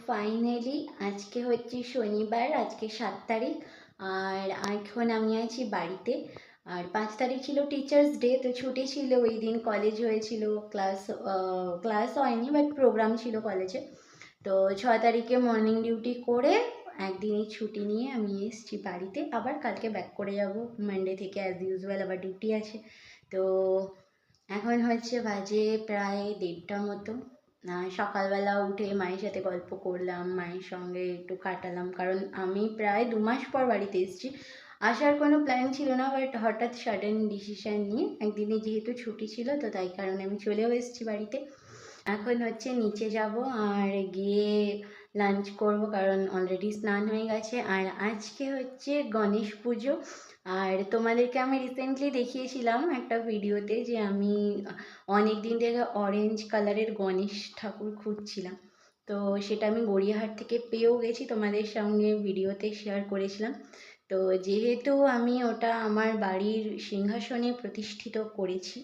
Finally আজকে হচ্ছে শনিবার, আজকে 7 তারিখ। আর এখন আমি আছি বাড়িতে। আর 5 তারিখ ছিল টিচার্স ডে, তো ছুটি ছিল। ওই দিন কলেজ হয়েছিল, ক্লাস হয়নি, বাট প্রোগ্রাম ছিল কলেজে। তো 6 তারিখে মর্নিং ডিউটি করে একদিনই ছুটি নিয়ে আমি এসেছি বাড়িতে। আবার কালকে ব্যাক করে যাব, মানডে থেকে অ্যাজ ইউজুয়াল আবার ডিউটি আছে। তো এখন হচ্ছে বাজে প্রায় 1:30 মতো। সকালবেলা উঠে মায়ের সাথে গল্প করলাম, মায়ের সঙ্গে একটু কাটালাম, কারণ আমি প্রায় 2 মাস পর বাড়িতে এসেছি। আসার কোনো প্ল্যান ছিল না, বাট হঠাৎ সাডেন ডিসিশান নিয়ে একদিনে যেহেতু ছুটি ছিল, তো তাই কারণে আমি চলেও এসেছি বাড়িতে। এখন হচ্ছে নিচে যাব আর গিয়ে লাঞ্চ করব, কারণ অলরেডি স্নান হয়ে গেছে। আর আজকে হচ্ছে গণেশ পুজো। আর তোমাদেরকে আমি রিসেন্টলি দেখিয়েছিলাম একটা ভিডিওতে যে আমি অনেক দিন থেকে অরেঞ্জ কালারের গণেশ ঠাকুর খুঁজছিলাম। তো সেটা আমি গড়িয়াহাট থেকে পেয়েও গেছি, তোমাদের সঙ্গে ভিডিওতে শেয়ার করেছিলাম। তো যেহেতু আমি ওটা আমার বাড়ির সিংহাসনে প্রতিষ্ঠিত করেছি,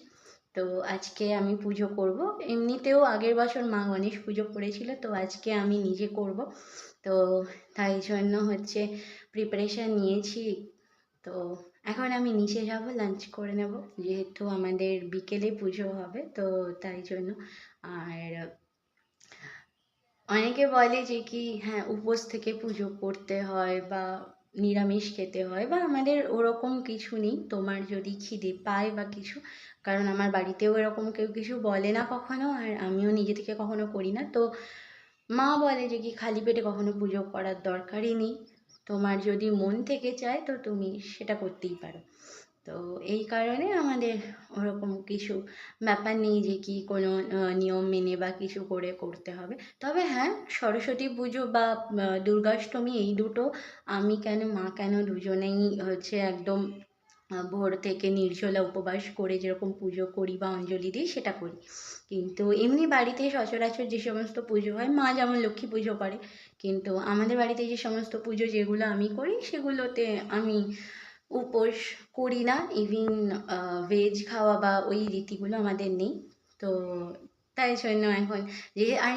তো আজকে আমি পুজো করব। এমনিতেও আগের বছর মা গণেশ পুজো করেছিল, তো আজকে আমি নিজে করব। তো তাই জন্য হচ্ছে প্রিপারেশান নিয়েছি। তো এখন আমি নিচে যাব, লাঞ্চ করে নেব, যেহেতু আমাদের বিকেলে পুজো হবে, তো তাই জন্য। আর অনেকে বলে যে কি হ্যাঁ, উপোস থেকে পুজো করতে হয় বা নিরামিষ খেতে হয়, বা আমাদের ওরকম কিছু নেই। তোমার যদি খিদে পায় বা কিছু, কারণ আমার বাড়িতেও এরকম কেউ কিছু বলে না কখনো, আর আমিও নিজে থেকে কখনো করি না। তো মা বলে যে কি খালি পেটে কখনো পুজো করার দরকারই নেই, তোমার যদি মন থেকে চায় তো তুমি সেটা করতেই পারো। তো এই কারণে আমাদের ওরকম কিছু ব্যাপার নেই যে কি কোনো নিয়ম মেনে বা কিছু করে করতে হবে। তবে হ্যাঁ, সরস্বতী পুজো বা দুর্গাষ্টমী, এই দুটো আমি কেন মা কেন দুজনেই হচ্ছে একদম ভোর থেকে নির্জলা উপবাস করে যেরকম পুজো করি বা অঞ্জলি দিই সেটা করি। কিন্তু এমনি বাড়িতে সচরাচর যে সমস্ত পুজো হয়, মা যেমন লক্ষ্মী পুজো করে, কিন্তু আমাদের বাড়িতে যে সমস্ত পুজো যেগুলো আমি করি সেগুলোতে আমি উপোস করি না। ইভিন ভেজ খাওয়া বা ওই রীতিগুলো আমাদের নেই। তো তাই জন্য এখন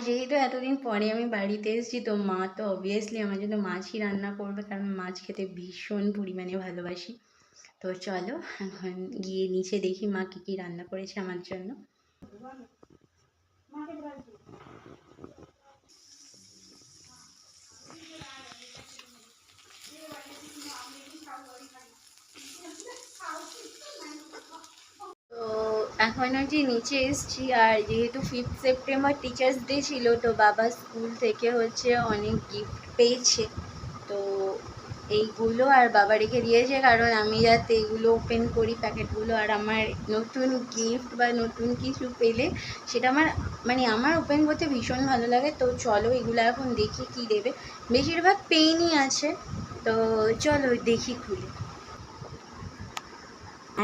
যেহেতু এতদিন পরে আমি বাড়িতে এসেছি, তো মা তো অবভিয়াসলি আমার জন্য মাছই রান্না করবে, কারণ মাছ খেতে ভীষণ পরিমাণে ভালোবাসি। তো চলো এখন গিয়ে নিচে দেখি মা কী কী রান্না করেছে আমার জন্য। তো এখন হচ্ছে নিচে এসেছি, আর যেহেতু 5th সেপ্টেম্বর টিচার্স ডে ছিল, তো বাবা স্কুল থেকে হচ্ছে অনেক গিফট পেয়েছে। তো এইগুলো আর বাবা রেখে দিয়েছে, কারণ আমি যাতে এগুলো ওপেন করি প্যাকেটগুলো, আর আমার নতুন গিফট বা নতুন কিছু পেলে সেটা আমার ওপেন করতে ভীষণ ভালো লাগে। তো চলো এগুলো এখন দেখি কি দেবে। বেশিরভাগ পেনই আছে, তো চলো দেখি খুলে।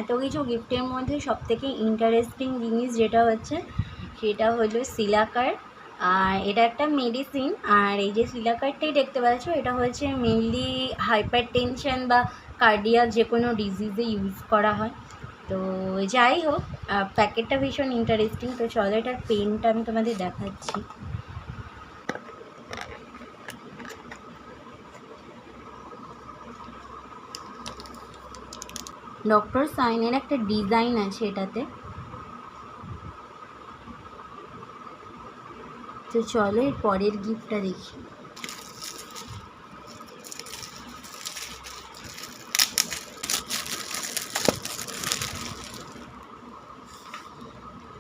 এত কিছু গিফটের মধ্যে সবথেকে ইন্টারেস্টিং জিনিস যেটা হচ্ছে সেটা হলো সিলাকার। আর এটা একটা মেডিসিন, আর এই যে সিলাকারটাই দেখতে পাচ্ছ, এটা হচ্ছে মেনলি হাইপার টেনশন বা কার্ডিয়াক যে কোনো ডিজিজে ইউজ করা হয়। তো যাই হোক, প্যাকেটটা ভীষণ ইন্টারেস্টিং। তো চলো এটার পেনটা আমি তোমাদের দেখাচ্ছি। ডক্টর সাইনের একটা ডিজাইন আছে এটাতে। তো চলো এর পরের গিফটটা দেখি।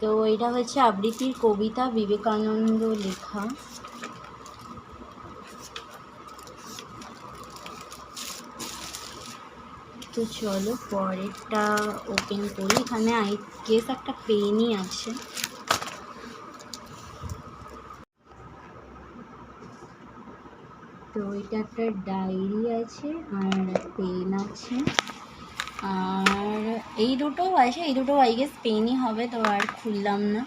তো এটা হচ্ছে আবৃত্তির কবিতা, বিবেকানন্দ লেখা। তো চলো পরেরটা ওপেন করি। এখানে আই গেস একটা পেনই আছে। তো এটা একটা ডায়েরি আছে আর পেন আছে, আর এই দুটো আছে, এই দুটো আই গেস পেনই হবে, তো আর খুললাম না।